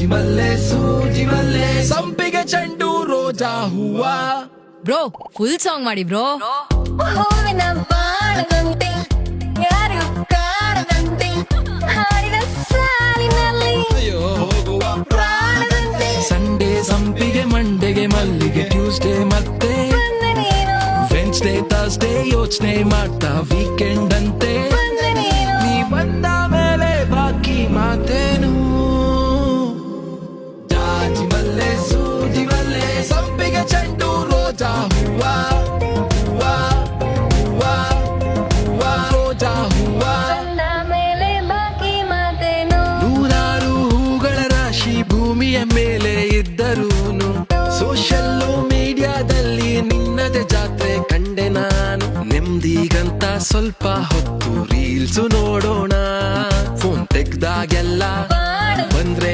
ಜಾಜಿ ಮಲ್ಲೆ ಸೂಜಿ ಮಲ್ಲೆ ಸಂಪಿಗೆ ಚೆಂಡು ರೋಜಾ ಹೂವ. ಬ್ರೋ ಫುಲ್ ಸಾಂಗ್ ಮಾಡಿ ಬ್ರೋ. ಹೂವಿನ ಬಾಳದಂತೆ ಯಾರು ಕಾಣದಂತೆ ಹಾಡಿನ ಸಾಲಿನಲ್ಲಿ ಹೋಗುವ ಪ್ರಾಣದಂತೆ ಸಂಡೇ ಸಂಪಿಗೆ ಮಂಡೆಗೆ ಮಲ್ಲಿಗೆ ಟ್ಯೂಸ್ಡೇ ಮತ್ತೆ ಬಂದೆ ನೀನು ವೆನ್ಸ್ಡೇ ಥರ್ಸ್ಡೇ ಯೋಚನೆ ಮಾಡ್ತಾ ವೀಕೆಂಡ್ ಅಂತೆ. ಬಂದೆ ನೀನು ನೀ ಬಂದ ಮೇಲೆ ಬಾಕಿ ಮಾತೇನು. ಜಾಜಿ ಮಲ್ಲೆ ಸೂಜಿ ಮಲ್ಲೆ ಸಂಪಿಗೆ ಚೆಂಡು ರೋಜಾ ಹೂವ ಹೂವ ಹೂವ ಹೂವ ರೋಜಾ ಹೂವ. ಬಂದ ಮೇಲೆ ಬಾಕಿ ಮಾತೇನು. ನೂರಾರು ಹೂಗಳ ರಾಶಿ ಭೂಮಿಯ ಮೇಲೆ ಇದ್ದರೂನು ಸೋಷಿಯಲ್ ಮೀಡಿಯಾದಲ್ಲಿ ನಿನ್ನದೇ ಜಾತ್ರೆ ಕಂಡೆ ನಾನು. ನೆಮ್ಮದಿಗಂತ ಸ್ವಲ್ಪ ಹೊತ್ತು ರೀಲ್ಸು ನೋಡೋಣ. ಫೋನ್ ತೆಗ್ದಾಗೆಲ್ಲ ಬಂದ್ರೆ